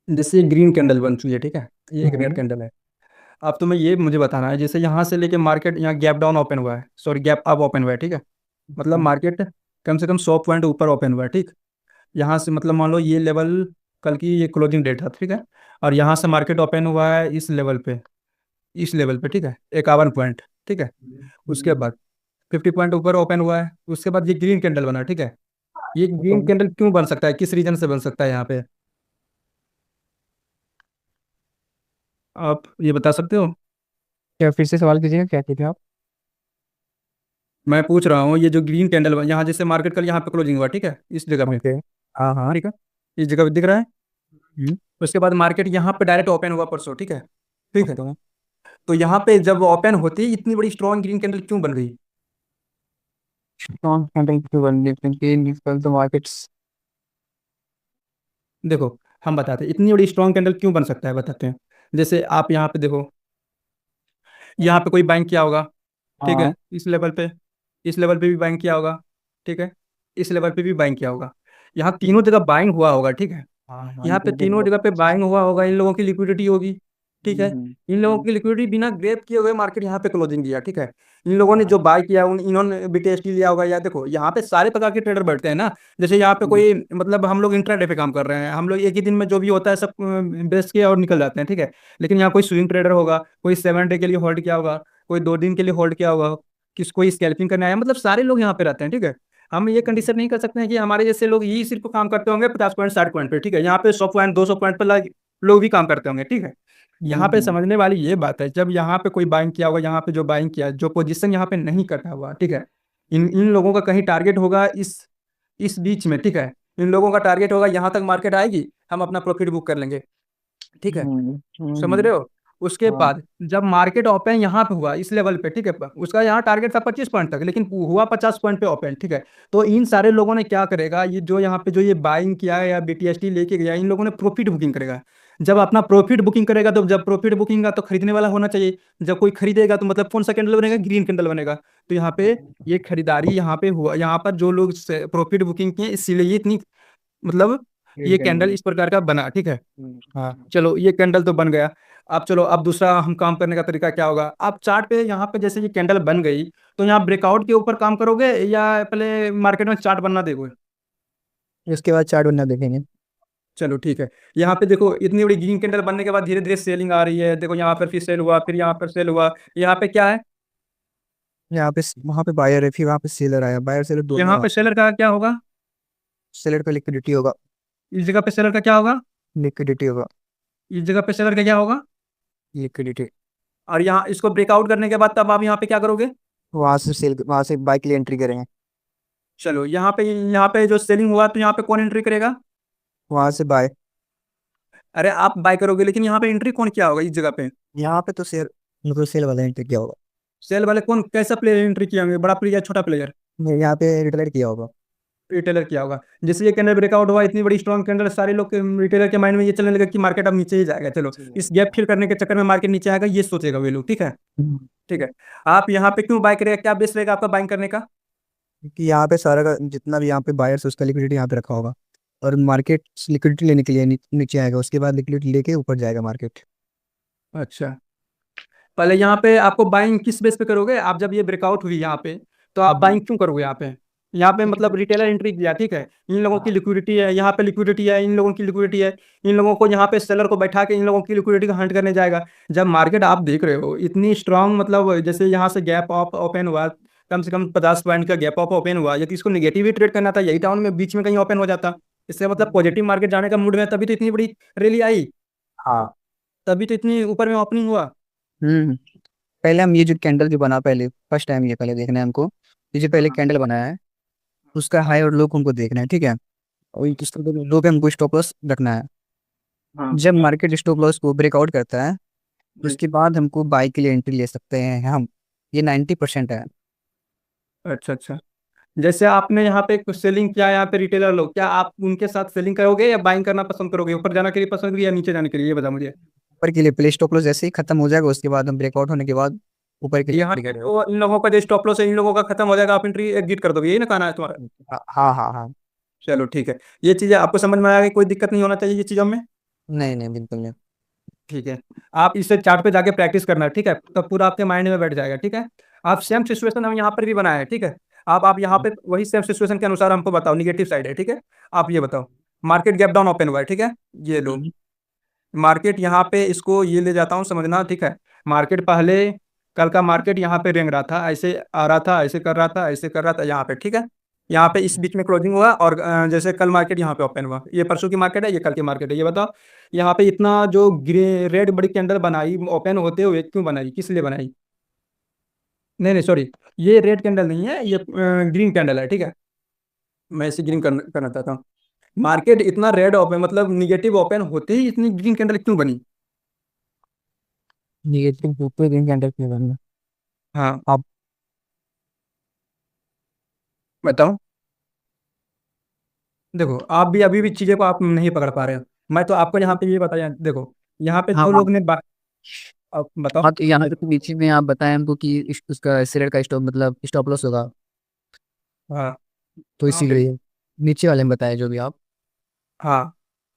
जैसे ये green candle बन चुकी है, ठीक है, ये एक रेड हम्म। कैंडल है। अब तुम्हें ये मुझे बताना है, जैसे यहाँ से लेके मार्केट यहाँ गैप डाउन ओपन हुआ है, सॉरी गैप अप ओपन हुआ है, ठीक है। मतलब मार्केट कम से कम 100 पॉइंट ऊपर ओपन हुआ है, ठीक। यहाँ से मतलब मान लो ये लेवल कल की ये क्लोजिंग डेट था, ठीक है। और यहाँ से मार्केट ओपन हुआ है इस लेवल पे, इस लेवल पे, ठीक है, 51 पॉइंट, ठीक है। उसके बाद 50 पॉइंट ऊपर ओपन हुआ है, उसके बाद ये ग्रीन कैंडल बना, ठीक है। ये ग्रीन कैंडल क्यों बन सकता है, किस रीजन से बन सकता है यहाँ पे, आप ये बता सकते हो। क्या, फिर से सवाल कीजिएगा, क्या कहते हैं आप? मैं पूछ रहा हूँ, ये जो ग्रीन कैंडल यहाँ जैसे मार्केट कल यहाँ पे क्लोजिंग हुआ, ठीक है, इस जगह पे, ओके। हाँ हाँ। ठीक है, इस जगह पे दिख रहा है। हम्म। उसके बाद मार्केट यहाँ पे डायरेक्ट ओपन हुआ परसों, ठीक है, ठीक है। तो तो यहाँ पे जब ओपन होती है इतनी बड़ी स्ट्रॉन्ग ग्रीन कैंडल क्यों बन गई। Non funding to one different in the markets. देखो, हम बताते हैं इतनी बड़ी स्ट्रॉन्ग कैंडल क्यों बन सकता है, बताते हैं। जैसे आप यहाँ पे देखो, यहाँ पे कोई बाइंग किया होगा, ठीक हाँ। है, इस लेवल पे, इस लेवल पे भी बाइंग किया होगा, ठीक है, इस लेवल पे भी बाइंग किया होगा। यहाँ तीनों जगह बाइंग हुआ होगा, ठीक है। हाँ हाँ, यहाँ पे तीनों जगह पे बाइंग हुआ होगा, इन लोगों की लिक्विडिटी होगी, ठीक है। इन लोगों की लिक्विडिटी बिना ग्रैब किए हुए मार्केट यहाँ पे क्लोजिंग किया, ठीक है। इन लोगों ने जो बाय किया उन इन्होंने बीटीएसटी लिया होगा, या देखो यहाँ पे सारे प्रकार के ट्रेडर बैठते हैं ना। जैसे यहाँ पे कोई मतलब हम लोग इंट्राडे पे काम कर रहे हैं, हम लोग एक ही दिन में जो भी होता है सब बेच के और निकल जाते हैं, ठीक है। लेकिन यहाँ कोई स्विंग ट्रेडर होगा, कोई 7 डे के लिए होल्ड किया होगा, कोई 2 दिन के लिए होल्ड किया होगा, किस कोई स्कैल्पिंग करने आया, मतलब सारे लोग यहाँ पे रहते हैं, ठीक है। हम ये कंडीशन नहीं कर सकते हैं कि हमारे जैसे लोग ही सिर्फ काम करते होंगे 50 पॉइंट 60 पॉइंट पे, ठीक है, यहाँ पे 100 पॉइंट 200 पॉइंट पे लोग भी काम करते होंगे, ठीक है। यहाँ पे समझने वाली ये बात है, जब यहाँ पे कोई बाइंग किया होगा, यहाँ पे जो बाइंग किया, जो पोजीशन यहाँ पे नहीं कटा हुआ, ठीक है, इन इन लोगों का कहीं टारगेट होगा इस बीच में, ठीक है। इन लोगों का टारगेट होगा यहाँ तक मार्केट आएगी, हम अपना प्रॉफिट बुक कर लेंगे, ठीक है। समझ रहे हो। उसके हाँ। बाद जब मार्केट ओपन यहाँ पे हुआ इस लेवल पे, ठीक है, उसका यहाँ टारगेट था 25 पॉइंट तक, लेकिन हुआ 50 पॉइंट पे ओपन, ठीक है। तो इन सारे लोगों ने क्या करेगा, ये जो यहाँ पे जो ये बाइंग किया है या बीटीएसटी लेके गया, इन लोगों ने प्रॉफिट बुकिंग करेगा। जब अपना प्रॉफिट बुकिंग करेगा, तो जब प्रॉफिट बुकिंग का तो खरीदने वाला होना चाहिए। जब कोई खरीदेगा तो मतलब कौन सा कैंडल बनेगा, ग्रीन कैंडल बनेगा। तो यहाँ पे ये खरीदारी यहाँ पे हुआ, यहाँ पर जो लोग प्रॉफिट बुकिंग किए इसीलिए ये इतनी मतलब ये कैंडल इस प्रकार का बना, ठीक है। हाँ। चलो ये कैंडल तो बन गया। अब चलो, अब दूसरा हम काम करने का तरीका क्या होगा, आप चार्ट पे यहाँ पे जैसे ये कैंडल बन गई, तो यहाँ ब्रेकआउट के ऊपर काम करोगे या पहले मार्केट में चार्ट बनना देखोगे। इसके बाद चार्ट बनना देखेंगे। चलो ठीक है। यहाँ पे देखो इतनी बड़ी ग्रीन कैंडल बनने के बाद धीरे धीरे सेलिंग आ रही है, देखो यहाँ पर फिर सेल हुआ, फिर यहाँ पर सेल हुआ। यहाँ पे क्या है, यहाँ पे वहाँ पे बायर है, फिर वहाँ पे सेलर आया, बायर सेलर दोनों यहाँ वहाँ। पे सेलर का क्या होगा, सेलर का लिक्विडिटी होगा। इस जगह पे सेलर का क्या होगा, लिक्विडिटी होगा। इस जगह पे सेलर का क्या होगा। लिक्विडिटी। और यहाँ इसको ब्रेकआउट करने के बाद तब आप यहाँ पे क्या करोगे। वहाँ से सेल, वहाँ से बाई के लिए एंट्री करेंगे। चलो यहाँ पे जो सेलिंग हुआ तो यहाँ पे कौन एंट्री करेगा। वहाँ से बाय। अरे आप बाय करोगे, लेकिन यहाँ पे एंट्री कौन किया होगा इस जगह पे। यहाँ पे तो शेयर, मतलब सेल वाला एंट्री किया होगा। सेल वाले कौन, कैसा प्लेयर एंट्री किया होंगे, बड़ा प्लेयर छोटा प्लेयर। नहीं, यहाँ पे रिटेलर किया होगा। रिटेलर किया होगा। जैसे ये कैंडल ब्रेकआउट हुआ, इतनी बड़ी स्ट्रॉन्ग कैंडल, सारे लोग के रिटेलर के माइंड में ये चलने लगा कि मार्केट अब नीचे ही जाएगा, चलो इस गैप फिल करने के चक्कर में मार्केट नीचे आएगा, ये सोचेगा वे लोग, ठीक है। ठीक है। आप यहाँ पे क्यों बाय करेगा, क्या बेस रहेगा आपका बाइंग करने का। क्योंकि यहाँ पे सारा का जितना भी यहाँ पे बायर्स उसका लिक्विडिटी यहाँ पे रखा होगा। और मार्केट लिक्विडिटी लेने के लिए नीचे आएगा, उसके बाद लिक्विडिटी लेके ऊपर जाएगा मार्केट। अच्छा, पहले यहाँ पे आपको बाइंग किस बेस पे करोगे, आप जब ये ब्रेकआउट हुई यहाँ पे, तो आप बाइंग क्यों करोगे यहाँ पे। यहाँ पे मतलब रिटेलर एंट्री किया, ठीक है, इन लोगों की लिक्विडिटी है, यहाँ पे लिक्विडिटी है, इन लोगों की लिक्विडिटी है। इन लोगों को यहाँ पे सेलर को बैठा के इन लोगों की लिक्विडिटी को हंट करने जाएगा। जब मार्केट आप देख रहे हो इतनी स्ट्रांग, मतलब जैसे यहाँ से गैप ऑफ ओपन हुआ, कम से कम 50 पॉइंट का गैप ऑफ ओपन हुआ, यदि इसको निगेटिव ही ट्रेड करना था यही टाउन में बीच में कहीं ओपन हो जाता, इससे मतलब पॉजिटिव मार्केट जाने का मूड में, तभी तो इतनी बड़ी रैली आई, हाँ। तभी तो इतनी ऊपर में ओपनिंग हुआ। हम्म। पहले हम ये जो कैंडल जो बना, पहले फर्स्ट टाइम ये पहले देखना है हमको। ये जो पहले कैंडल बनाया है उसका हाई और लो को हमको देखना है, ठीक है। और इस लो पे हमको स्टॉप लॉस रखना है। हाँ। जब मार्केट स्टॉप लॉस को ब्रेकआउट करता है उसके बाद हमको बाई के लिए एंट्री ले सकते हैं हम। ये 90% है। अच्छा अच्छा। जैसे आपने यहाँ पे कुछ सेलिंग किया, यहाँ पे रिटेलर लोग, क्या आप उनके साथ सेलिंग करोगे या बाइंग करना पसंद करोगे, ऊपर जाने के लिए पसंद करोगे या नीचे जाने के लिए, ये बता मुझे। ऊपर के लिए प्ले स्टॉप लॉस जैसे ही खत्म हो जाएगा उसके बाद हम ब्रेकआउट होने के बाद ऊपर के लिए यहाँ एंट्री करेंगे। तो इन लोगों का जो स्टॉप लॉस है इन लोगों का खत्म हो जाएगा, आप एंट्री एग्जिट कर दोगे, यही ना कहना है तुम्हारा। हाँ हाँ हाँ हाँ। चलो ठीक है। ये चीजें आपको समझ में आ गई, कोई दिक्कत नहीं होना चाहिए ये चीजों में। नहीं नहीं बिल्कुल नहीं। ठीक है, आप इससे चार्ट पे जाके प्रैक्टिस करना, ठीक है, तब पूरा आपके माइंड में बैठ जाएगा। ठीक है, आप सेम सिचुएशन हम यहाँ पर भी बनाए हैं। ठीक है, आप यहाँ पे वही सेम सिचुएशन के अनुसार हमको बताओ, निगेटिव साइड है। ठीक है, आप ये बताओ, मार्केट गैप डाउन ओपन हुआ है। ठीक है, ये लो, हम्म। मार्केट यहाँ पे, इसको ये ले जाता हूँ समझना। ठीक है, मार्केट पहले, कल का मार्केट यहाँ पे रेंग रहा था, ऐसे आ रहा था, ऐसे कर रहा था, ऐसे कर रहा था यहाँ पे। ठीक है, यहाँ पे इस बीच में क्लोजिंग हुआ, और जैसे कल मार्केट यहाँ पे ओपन हुआ, ये परसों की मार्केट है, ये कल की मार्केट है। ये बताओ, यहाँ पे इतना जो ग्रे रेड बड़ी कैंडल बनाई ओपन होते हुए, क्यों बनाई, किस लिए बनाई? नहीं नहीं सॉरी, ये रेड कैंडल नहीं है, ये ग्रीन कैंडल है। ठीक है, मैं इसे ग्रीन करना चाहता हूँ। मार्केट इतना रेड ओपन, मतलब निगेटिव ओपन होते ही इतनी ग्रीन कैंडल क्यों बनी? निगेटिव ग्रुप पे ग्रीन कैंडल क्यों बनना? हाँ, आप बताओ। देखो, आप भी अभी भी चीजें को आप नहीं पकड़ पा रहे हो। मैं तो आपको यहाँ पे ये बताया, देखो यहाँ पे हाँ दो हाँ। लोग ने अब बताओ। हाँ तो यहाँ पे बीच में आप बताएं हमको कि उसका सेलर का स्टॉप मतलब स्टॉप लॉस होगा, हाँ, तो यहाँ पे, इसीलिए नीचे वाले में बताया जो भी आप। हाँ,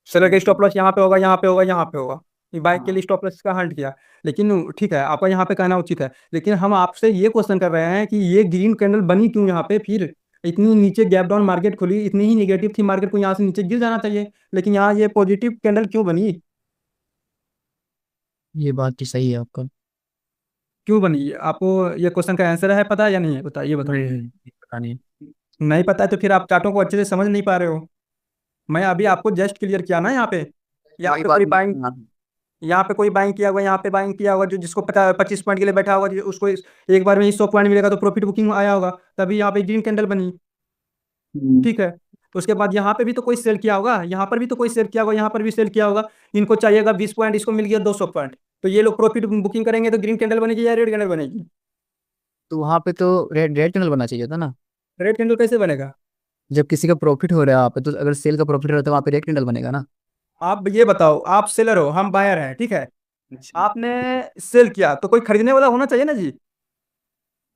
सेलर का स्टॉप लॉस यहाँ पे होगा, यहाँ पे होगा, यहाँ पे होगा। ये बाइक के लिए स्टॉप लॉस का हंट किया। लेकिन ठीक है, आपका यहाँ पे कहना उचित है, लेकिन हम आपसे ये क्वेश्चन कर रहे हैं कि ये ग्रीन कैंडल बनी क्यों यहाँ पे फिर? इतनी नीचे गैप डाउन मार्केट खुली, इतनी ही निगेटिव थी मार्केट, को यहाँ से नीचे गिर जाना चाहिए, लेकिन यहाँ ये पॉजिटिव कैंडल क्यों बनी? ये बात तो सही है आपका। क्यों बनी, आपको ये क्वेश्चन का आंसर है, पता है या नहीं है, बताइए बताओ। पता नहीं। नहीं पता है तो फिर आप चार्टों को अच्छे से समझ नहीं पा रहे हो। मैं अभी आपको जस्ट क्लियर किया ना यहाँ पे। यहाँ वही पे बात। कोई बाइंग, यहाँ पे कोई बाइंग किया हुआ, यहाँ पे बाइंग किया होगा, जो जिसको 25 पॉइंट के लिए बैठा होगा, उसको एक बार में ही 100 पॉइंट मिलेगा, तो प्रॉफिट बुकिंग आया होगा, तभी यहाँ पे ग्रीन कैंडल बनी। हम्म। ठीक है, उसके बाद यहाँ पे भी तो कोई सेल किया होगा, यहाँ पर भी तो कोई सेल किया होगा, यहाँ पर भी सेल किया होगा। इनको चाहिएगा 20 पॉइंट, इसको मिल गया 200 पॉइंट, तो ये लोग प्रॉफिट बुकिंग करेंगे, तो ग्रीन कैंडल बनेगी या रेड कैंडल बनेगी? तो वहां पे तो रेड रेड कैंडल बनना चाहिए था ना। रेड कैंडल कैसे बनेगा? जब किसी का प्रॉफिट हो रहा है वहाँ पे, तो अगर सेल का प्रॉफिट हो रहा है तो वहाँ पे रेड कैंडल बनेगा ना। आप ये बताओ, आप सेलर हो, हम बायर हैं, ठीक है, अच्छा। आपने सेल किया तो कोई खरीदने वाला होना चाहिए ना जी।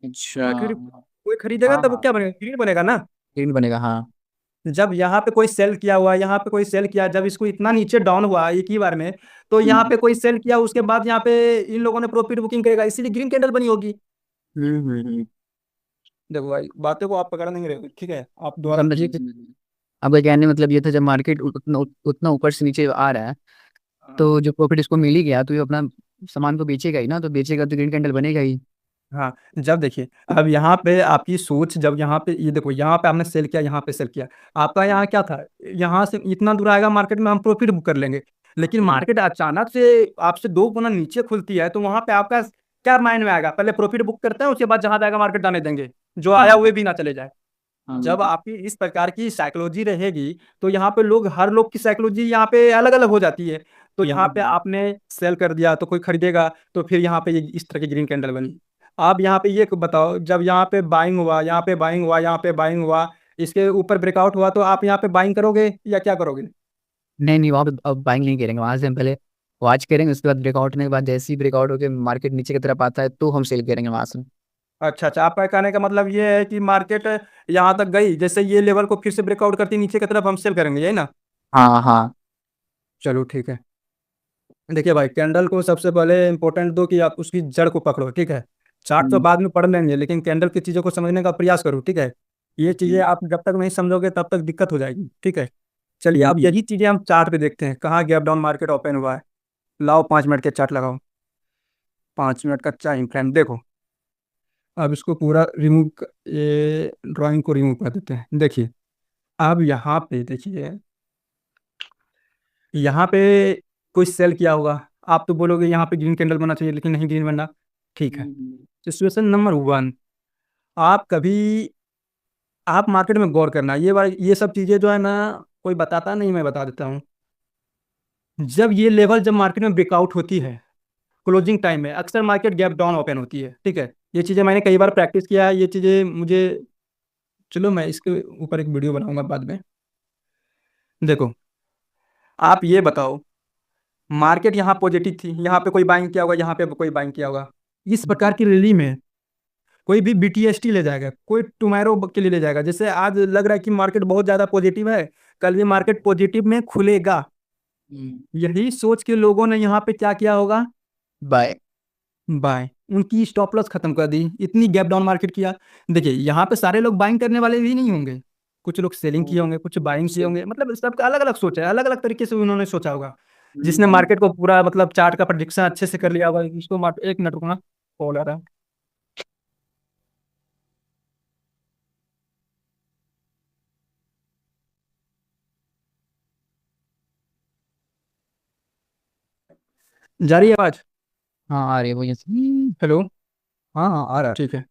अच्छा। कोई खरीदेगा हाँ तब हाँ। क्या बनेगा, ग्रीन बनेगा ना। ग्रीन बनेगा हाँ। जब यहाँ पे कोई सेल किया हुआ, यहाँ पे कोई सेल किया, जब इसको इतना नीचे डाउन हुआ एक ही बार में, तो यहाँ हम्म पे कोई सेल किया, उसके बाद यहाँ पे इन लोगों ने प्रॉफिट बुकिंग करेगा, इसीलिए ग्रीन कैंडल बनी होगी। हम्म। देखो भाई, बातें को आप पकड़ नहीं रहे हो, ठीक है, आप दोबारा समझिए कि आपका कहने मतलब ये था, जब मार्केट उतना उतना ऊपर से नीचे आ रहा है तो जो प्रॉफिट इसको मिल ही गया तो ये अपना सामान को बेचेगा ही ना, तो बेचेगा तो ग्रीन कैंडल बनेगा ही। हाँ, जब देखिए, अब यहाँ पे आपकी सोच, जब यहाँ पे ये देखो, यहाँ पे आपने सेल किया, यहाँ पे सेल किया, आपका यहाँ क्या था, यहाँ से इतना दूर आएगा मार्केट में, हम प्रॉफिट बुक कर लेंगे। लेकिन मार्केट अचानक से आपसे 2 गुना नीचे खुलती है, तो वहां पे आपका क्या माइंड में आएगा, पहले प्रॉफिट बुक करते हैं, उसके बाद जहां जाएगा मार्केट जाने देंगे, जो आया हाँ हुए भी ना चले जाए। हाँ जब बिल्कुल। आपकी इस प्रकार की साइकोलॉजी रहेगी, तो यहाँ पे लोग, हर लोग की साइकोलॉजी यहाँ पे अलग अलग हो जाती है। तो यहाँ पे आपने सेल कर दिया तो कोई खरीदेगा, तो फिर यहाँ पे ये इस तरह की ग्रीन कैंडल बनी। आप यहाँ पे ये बताओ, जब यहाँ पे बाइंग हुआ, यहाँ पे बाइंग हुआ, यहाँ पे बाइंग हुआ, इसके ऊपर ब्रेकआउट हुआ, तो आप यहाँ पे बाइंग करोगे या क्या करोगे? नहीं नहीं, वहाँ पे अब बाइंग नहीं करेंगे, वहां से हम पहले वॉच करेंगे, उसके बाद ब्रेकआउट होने के बाद जैसे ही ब्रेकआउट होकर मार्केट नीचे की तरफ आता है तो हम सेल करेंगे वहां से। अच्छा अच्छा, आपका कहने का मतलब ये है कि मार्केट यहाँ तक गई, जैसे ये लेवल को फिर से ब्रेकआउट करती नीचे की तरफ, हम सेल करेंगे, यही ना? हाँ हाँ। चलो ठीक है। देखिए भाई, कैंडल को सबसे पहले इंपॉर्टेंट दो कि आप उसकी जड़ को पकड़ो, ठीक है। चार्ट तो हम्म। बाद में पढ़ लेंगे, लेकिन कैंडल की चीज़ों को समझने का प्रयास करो, ठीक है। ये चीज़ें आप जब तक नहीं समझोगे तब तक दिक्कत हो जाएगी, ठीक है। चलिए, अब यही चीज़ें हम चार्ट पे देखते हैं, कहाँ गैप डाउन मार्केट ओपन हुआ है। लाओ 5 मिनट के चार्ट लगाओ, 5 मिनट का टाइम फ्रेम देखो। अब इसको पूरा रिमूव, ये ड्राइंग को रिमूव कर देते हैं। देखिए, अब यहाँ पे देखिए, यहाँ पे कोई सेल किया होगा, आप तो बोलोगे यहाँ पे ग्रीन कैंडल बनना चाहिए, लेकिन नहीं ग्रीन बनना। ठीक है, सिचुएशन नंबर 1, आप कभी, आप मार्केट में गौर करना, ये सब चीज़ें जो है ना, कोई बताता नहीं, मैं बता देता हूँ। जब ये लेवल, जब मार्केट में ब्रेकआउट होती है, क्लोजिंग टाइम में अक्सर मार्केट गैप डाउन ओपन होती है, ठीक है। ये चीज़ें मैंने कई बार प्रैक्टिस किया है, ये चीज़ें मुझे, चलो मैं इसके ऊपर एक वीडियो बनाऊंगा बाद में। देखो, आप ये बताओ, मार्केट यहाँ पॉजिटिव थी, यहाँ पे कोई बाइंग किया होगा, यहाँ पे कोई बाइंग किया होगा, इस प्रकार की रैली में कोई भी बीटीएसटी ले जाएगा, कोई टुमारो के लिए ले जाएगा। जैसे आज लग रहा है कि मार्केट बहुत ज्यादा पॉजिटिव है, कल भी मार्केट पॉजिटिव में खुलेगा, यही सोच के लोगों ने यहाँ पे क्या किया होगा, बाय। बाय, उनकी स्टॉप लॉस खत्म कर दी, इतनी गैप डाउन मार्केट किया। देखिए यहाँ पे सारे लोग बाइंग करने वाले भी नहीं होंगे, कुछ लोग सेलिंग किए होंगे, कुछ बाइंग किए होंगे, मतलब सबका अलग अलग सोच है, अलग अलग तरीके से उन्होंने सोचा होगा। जिसने मार्केट को पूरा मतलब चार्ट का प्रेडिक्शन अच्छे से कर लिया होगा, उसको एक मिनट रुकना, कॉल आ रहा है। जा रही है आवाज? हाँ आ रही है वो ये। हेलो। हाँ हाँ आ रहा है। ठीक है।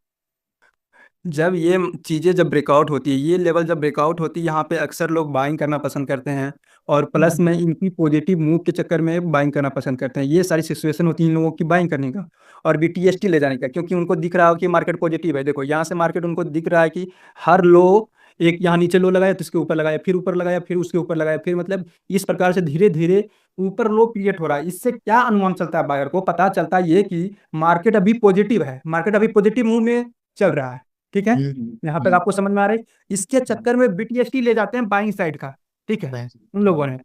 जब ये चीज़ें जब ब्रेकआउट होती है, ये लेवल जब ब्रेकआउट होती है, यहाँ पे अक्सर लोग बाइंग करना पसंद करते हैं, और प्लस में इनकी पॉजिटिव मूव के चक्कर में बाइंग करना पसंद करते हैं। ये सारी सिचुएशन होती है इन लोगों की बाइंग करने का और बीटीएसटी ले जाने का, क्योंकि उनको दिख रहा हो कि मार्केट पॉजिटिव है। देखो यहाँ से मार्केट उनको दिख रहा है कि हर लो, एक यहाँ नीचे लो लगाया तो इसके ऊपर लगाया, फिर ऊपर लगाया, फिर उसके ऊपर लगाया, फिर मतलब इस प्रकार से धीरे धीरे ऊपर लो क्रिएट हो रहा है। इससे क्या अनुमान चलता है, बायर को पता चलता है ये कि मार्केट अभी पॉजिटिव है, मार्केट अभी पॉजिटिव मूव में चल रहा है। ठीक है, यहाँ तक आपको समझ में आ रहा है? इसके चक्कर में बीटीएसटी ले जाते हैं बाइंग साइड का। ठीक है, उन लोगों ने,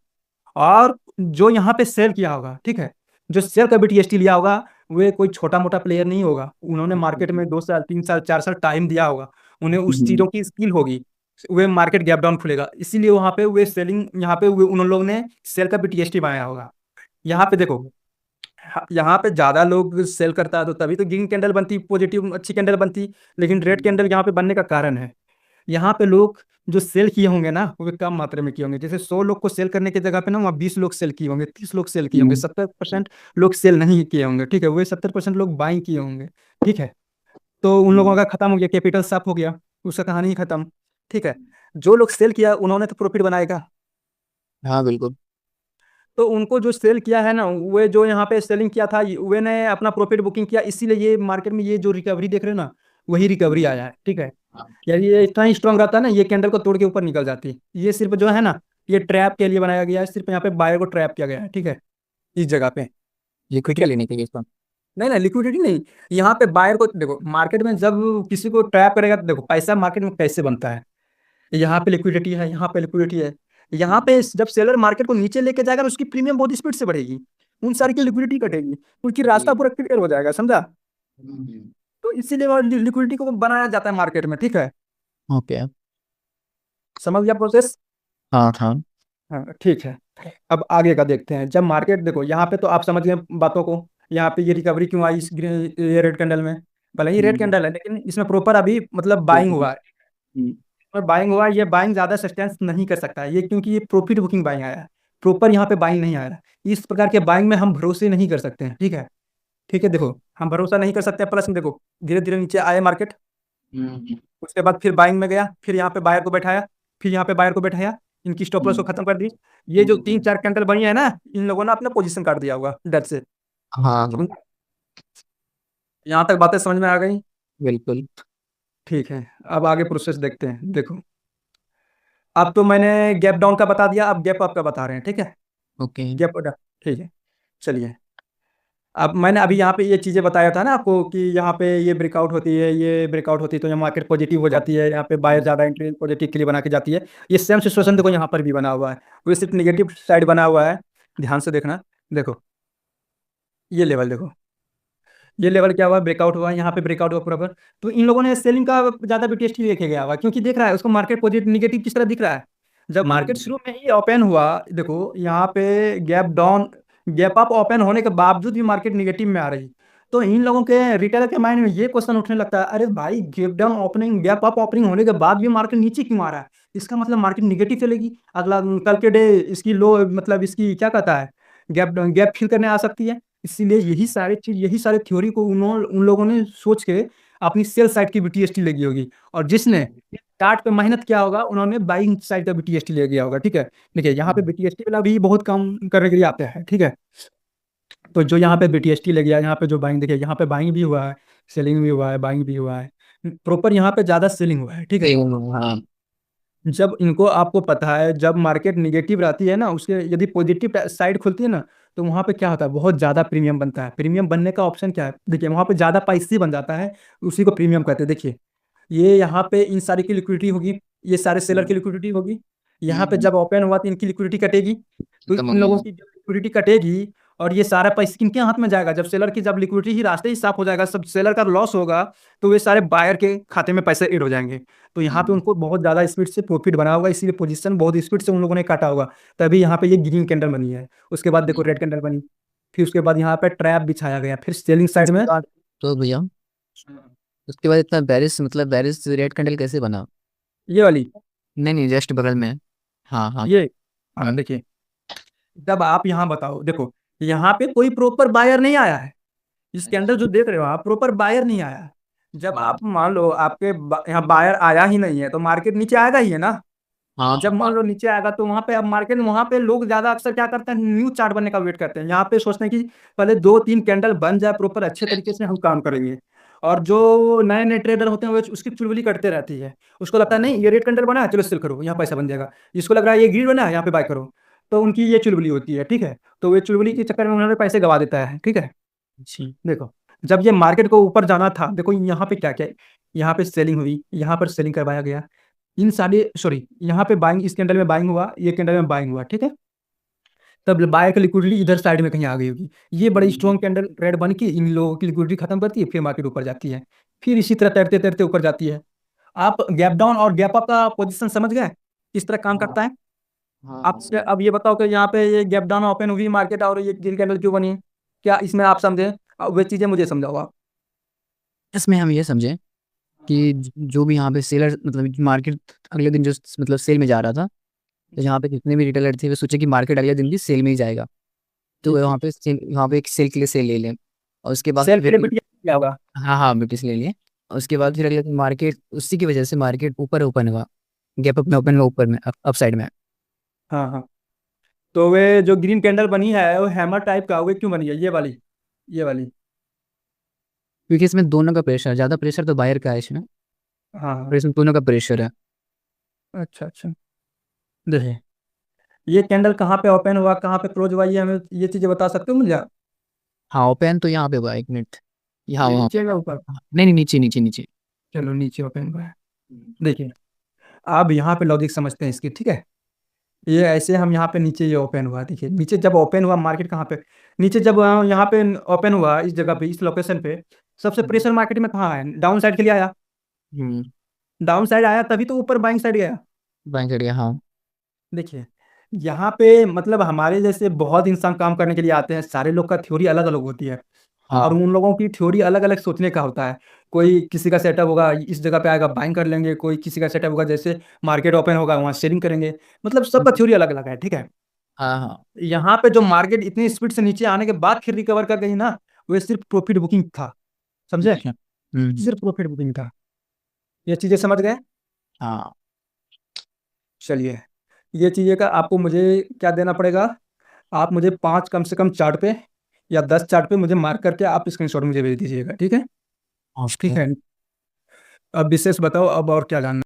और जो यहाँ पे सेल किया होगा, ठीक है, जो सेल का बीटीएसटी लिया होगा, वे कोई छोटा मोटा प्लेयर नहीं होगा। उन्होंने मार्केट में 2 साल 3 साल 4 साल टाइम दिया होगा, उन्हें उस चीजों की स्किल होगी। वे मार्केट गैप डाउन खुलेगा, इसीलिए वहां पे वे सेलिंग, यहाँ पे उन लोगों ने सेल का बीटीएसटी बनाया होगा। यहाँ पे देखो, यहाँ पे ज्यादा लोग सेल करता है तो तभी तो ग्रीन कैंडल बनती, पॉजिटिव अच्छी कैंडल बनती। लेकिन रेड कैंडल यहाँ पे बनने का कारण है, यहाँ पे लोग जो सेल किए होंगे ना, वो कम मात्रा में किए होंगे। जैसे 100 लोग को सेल करने की जगह पे ना वहाँ 20 लोग सेल किए होंगे, 30 लोग सेल किए होंगे, 70% लोग सेल नहीं किए होंगे। ठीक है, वही 70% लोग बाइंग किए होंगे। ठीक है, तो उन लोगों का खत्म हो गया, कैपिटल साफ हो गया, उसका कहानी ही खत्म। ठीक है, जो लोग सेल किया उन्होंने तो प्रॉफिट बनाएगा। हाँ बिल्कुल। तो उनको जो सेल किया है ना, वे जो यहाँ पे सेलिंग किया था, वे ने अपना प्रॉफिट बुकिंग किया, इसीलिए ये मार्केट में ये जो रिकवरी देख रहे हो ना, वही रिकवरी आया है। ठीक है, यार ये इतना ही स्ट्रांग रहता है ना, ये कैंडल को तोड़ के ऊपर निकल जाती। ये सिर्फ जो है ना, ये ट्रैप के लिए बनाया गया है, सिर्फ यहाँ पे बायर को ट्रैप किया गया है। ठीक है, इस जगह पे ये क्विक लेने के लिए इसका। नहीं नहीं, लिक्विडिटी नहीं, यहाँ पे बायर को देखो, मार्केट में जब किसी को ट्रैप करेगा तो देखो पैसा मार्केट में कैसे बनता है। यहाँ पे लिक्विडिटी है, यहाँ पे लिक्विडिटी है, यहाँ पे जब सेलर मार्केट को नीचे लेके जाएगा तो उसकी प्रीमियम बहुत स्पीड से बढ़ेगी, उन सारी की लिक्विडिटी कटेगी, उनकी रास्ता पूरा क्लियर हो जाएगा, समझा? तो इसीलिए लिक्विडिटी को बनाया जाता है मार्केट में। ठीक है, ओके। समझ गया प्रोसेस? हाँ हाँ। हाँ ठीक है। अब आगे का देखते हैं। जब मार्केट देखो, यहाँ पे तो आप समझ गए बातों को, यहाँ पे ये रिकवरी क्यों आई इस ये रेड कैंडल में। भले ही रेड कैंडल है, लेकिन इसमें प्रॉपर अभी मतलब बाइंग हुआ है, और बाइंग हुआ है, ये बाइंग ज्यादा सस्टेंस नहीं कर सकता है ये, क्योंकि ये प्रॉफिट बुकिंग बाइंग आया है, प्रॉपर यहाँ पे बाइंग नहीं आ रहा है। इस प्रकार के बाइंग में हम भरोसे नहीं कर सकते हैं। ठीक है, ठीक है, देखो हम भरोसा नहीं कर सकते, प्लस में देखो धीरे धीरे नीचे आए मार्केट, उसके बाद फिर बाइंग में गया, फिर यहाँ पे बायर को बैठाया, फिर यहाँ पे बायर को बैठाया, इनकी स्टॉप लॉस को खत्म कर दी। ये जो 3 4 कैंडल बनी है ना, इन लोगों ने अपना पोजीशन काट दिया होगा डर से। हाँ यहाँ तक बातें समझ में आ गई? बिल्कुल। ठीक है, अब आगे प्रोसेस देखते हैं। देखो, अब तो मैंने गैप डाउन का बता दिया, अब गैप अप का बता रहे हैं। ठीक है, ओके। गैप डाउन, ठीक है, चलिए। अब मैंने अभी यहाँ पे ये चीज़ें बताया था ना आपको कि यहाँ पे ये ब्रेकआउट होती है, ये ब्रेकआउट होती है तो यहाँ मार्केट पॉजिटिव हो जाती है, यहाँ पे बायर ज़्यादा एंट्री पॉजिटिव के लिए बना के जाती है। ये सेम सिचुएशन देखो यहाँ पर भी बना हुआ है, वो सिर्फ निगेटिव साइड बना हुआ है। ध्यान से देखना, देखो ये लेवल देखो, ये लेवल क्या हुआ, ब्रेकआउट हुआ, यहाँ पे ब्रेकआउट हुआ पूरा पर। तो इन लोगों ने सेलिंग का ज़्यादा बीटीएसटी लेके गया हुआ, क्योंकि देख रहा है उसको मार्केट पॉजिटिव निगेटिव किस तरह दिख रहा है। जब मार्केट शुरू में ही ओपन हुआ, देखो यहाँ पे gap down, gap up open होने के बावजूद भी मार्केट निगेटिव में आ रही, तो इन लोगों के रिटेलर के माइंड में ये क्वेश्चन उठने लगता है, अरे भाई gap down opening, gap up opening होने के बाद भी मार्केट नीचे क्यों आ रहा है, इसका मतलब मार्केट निगेटिव चलेगी अगला कल के डे, इसकी लो मतलब इसकी क्या कहता है, गैप गैप फिल करने आ सकती है। इसीलिए यही सारे चीज, यही सारे थ्योरी को उन लोगों ने सोच के अपनी सेल साइड की बीटीएसटी लगी होगी, और जिसने चार्ट पे मेहनत किया होगा उन्होंने बाइंग साइड का बीटीएसटी ले गया होगा। ठीक है, देखिए यहाँ पे बीटीएसटी वाला भी बहुत कम करने के लिए आता है। ठीक है, तो जो यहाँ पे बीटीएसटी ले गया, यहाँ पे जो बाइंग, देखिए यहाँ पे बाइंग भी हुआ है, सेलिंग भी हुआ है, बाइंग भी हुआ है, प्रॉपर यहाँ पे ज्यादा सेलिंग हुआ है। ठीक है, हाँ जब इनको आपको पता है जब मार्केट निगेटिव रहती है ना, उसके यदि पॉजिटिव साइड खुलती है ना, तो वहाँ पे क्या होता है, बहुत ज़्यादा प्रीमियम बनता है। प्रीमियम बनने का ऑप्शन क्या है, देखिए वहाँ पे ज़्यादा पैसे बन जाता है, उसी को प्रीमियम कहते हैं। देखिए ये यहाँ पे इन सारी की लिक्विडिटी होगी, ये सारे सेलर की लिक्विडिटी होगी, यहाँ पे जब ओपन हुआ तो इनकी लिक्विडिटी कटेगी, तो खत्म हो इन लोगों गया। की जब लिक्विडिटी कटेगी और ये सारा पैसा किनके हाथ में जाएगा, जब सेलर की जब लिक्विडिटी ही रास्ते ही साफ हो जाएगा, सब सेलर का लॉस होगा, तो वे सारे बायर के खाते में पैसे ऐड हो जाएंगे। तो यहाँ पे उनको बहुत ज्यादा स्पीड से प्रॉफिट बना होगा, इसीलिए पोजीशन बहुत स्पीड से उन लोगों ने काटा होगा, तभी यहाँ पे ये ग्रीन कैंडल बनी है। उसके बाद देखो रेड कैंडल बनी, फिर उसके बाद यहाँ पे ट्रैप बिछाया गया, फिर सेलिंग साइड उसके में। बाद तो भैया उसके बाद इतना बैरिस मतलब बैरिस रेड कैंडल कैसे बना? ये वाली, नहीं नहीं, जस्ट बगल में। हाँ हाँ। ये, हाँ देखिए, जब आप यहाँ बताओ, देखो यहाँ पे कोई प्रॉपर बायर नहीं आया है, इसके अंदर जो देख रहे हो आप प्रॉपर बायर नहीं आया है। जब आप मान लो आपके यहाँ बायर आया ही नहीं है तो मार्केट नीचे आएगा ही है ना। हाँ जब मान लो नीचे आएगा तो वहां पे अब मार्केट, वहां पे लोग ज्यादा अक्सर क्या करते हैं, न्यू चार्ट बनने का वेट करते हैं, यहाँ पे सोचते हैं कि पहले 2-3 कैंडल बन जाए प्रॉपर अच्छे तरीके से हम काम करेंगे। और जो नए नए ट्रेडर होते हैं वो उसकी चुलबुली करते रहती है, उसको लगता है नहीं ये रेड कैंडल बना है चलो सेल करो यहाँ पैसा बन जाएगा, जिसको लग रहा है ये ग्रीन बना है यहाँ पे बाय करो, तो उनकी ये चुलबुली होती है, ठीक है। तो वे चुलबुली के चक्कर में उन्होंने पैसे गवा देता है, ठीक है। जी। देखो, जब ये मार्केट को ऊपर जाना था, देखो यहाँ पे क्या क्या है, यहाँ पे सेलिंग हुई, यहाँ पर सेलिंग करवाया गया, इन सारे सॉरी यहाँ पे बाइंग, इस कैंडल में बाइंग हुआ, ये कैंडल में बाइंग हुआ, ठीक है। तब बाय का लिक्विडिटी इधर साइड में कहीं आ गई होगी, ये बड़ी स्ट्रॉन्ग कैंडल रेड बन के इन लोगों की लिक्विडिटी खत्म करती है, फिर मार्केट ऊपर जाती है, फिर इसी तरह तैरते तैरते ऊपर जाती है। आप गैप डाउन और गैप अप का पोजीशन समझ गए किस तरह काम करता है। हाँ आप अब ये बताओ कि यहाँ पे ये गैप डाउन ओपन हुई मार्केट और ये ग्रीन कैंडल क्यों बनी, क्या इसमें आप समझे, वे चीजें मुझे समझाओ आप। इसमें हम ये समझें कि जो भी यहाँ पे सेलर मतलब मार्केट अगले दिन जो मतलब सेल में जा रहा था, तो यहाँ पे जितने भी रिटेलर थे वो सोचे कि मार्केट अगले दिन भी सेल में ही जाएगा, तो ठीक वहाँ ठीक। पे वहाँ पे एक सेल के लिए सेल ले लें, और उसके बाद सेल के फिर लिए बिटिया क्या होगा। हाँ हाँ ब्रिटिश ले लिए, और उसके बाद फिर अगले दिन मार्केट उसी की वजह से मार्केट ऊपर ओपन हुआ, गैप अप में ओपन हुआ ऊपर में अप साइड में। हाँ हाँ। तो वे जो ग्रीन कैंडल बनी है वो हैमर टाइप का, वे क्यों बनी है, ये वाली, ये वाली। क्योंकि इसमें दोनों का प्रेशर, ज़्यादा प्रेशर तो बायर का है इसमें, हाँ और हाँ। इसमें दोनों का प्रेशर है। अच्छा अच्छा। देखिए, ये कैंडल कहाँ पे ओपन हुआ कहाँ पे क्लोज हुआ, ये हमें ये चीजें बता सकते हो मुझे आप? हाँ ओपन तो यहाँ पे हुआ, एक मिनट। यहाँ ये वहाँ। नीचे का ऊपर। नहीं नहीं, नीचे नीचे नीचे। चलो नीचे ओपन हुआ है। देखिए, आप यहाँ पे लॉजिक समझते हैं इसकी, ठीक है। ये ऐसे हम यहाँ पे नीचे ये ओपन हुआ, देखिए नीचे जब ओपन हुआ मार्केट कहाँ पे, नीचे जब यहाँ पे ओपन हुआ इस जगह पे इस लोकेशन पे, सबसे प्रेशर मार्केट में कहाँ है, डाउन साइड के लिए आया, हम्म। डाउन साइड आया तभी तो ऊपर बाइंग साइड गया। बैंक एरिया हाँ। देखिए, यहाँ पे मतलब हमारे जैसे बहुत इंसान काम करने के लिए आते हैं, सारे लोग का थ्योरी अलग अलग होती है, और हाँ। उन लोगों की थ्योरी अलग अलग सोचने का होता है। कोई किसी का सेटअप होगा इस जगह पे आएगा बाइंग कर लेंगे, कोई किसी का सेटअप होगा जैसे मार्केट ओपन होगा वहाँ सेलिंग करेंगे, मतलब सबका थ्योरी अलग अलग है, ठीक है। हाँ हाँ। यहाँ पे जो मार्केट इतनी स्पीड से नीचे आने के बाद फिर रिकवर कर गई ना, वो सिर्फ प्रॉफिट बुकिंग था, समझे, अच्छा। सिर्फ प्रॉफिट बुकिंग था। ये चीजें समझ गए। हाँ। चलिए, ये चीजें का आपको मुझे क्या देना पड़ेगा, आप मुझे 5 कम से कम चार्ट पे या 10 चार्ट पे मुझे मार्क करके आप स्क्रीनशॉट मुझे भेज दीजिएगा, ठीक है। ठीक ओके। है। अब विशेष बताओ अब और क्या जानना।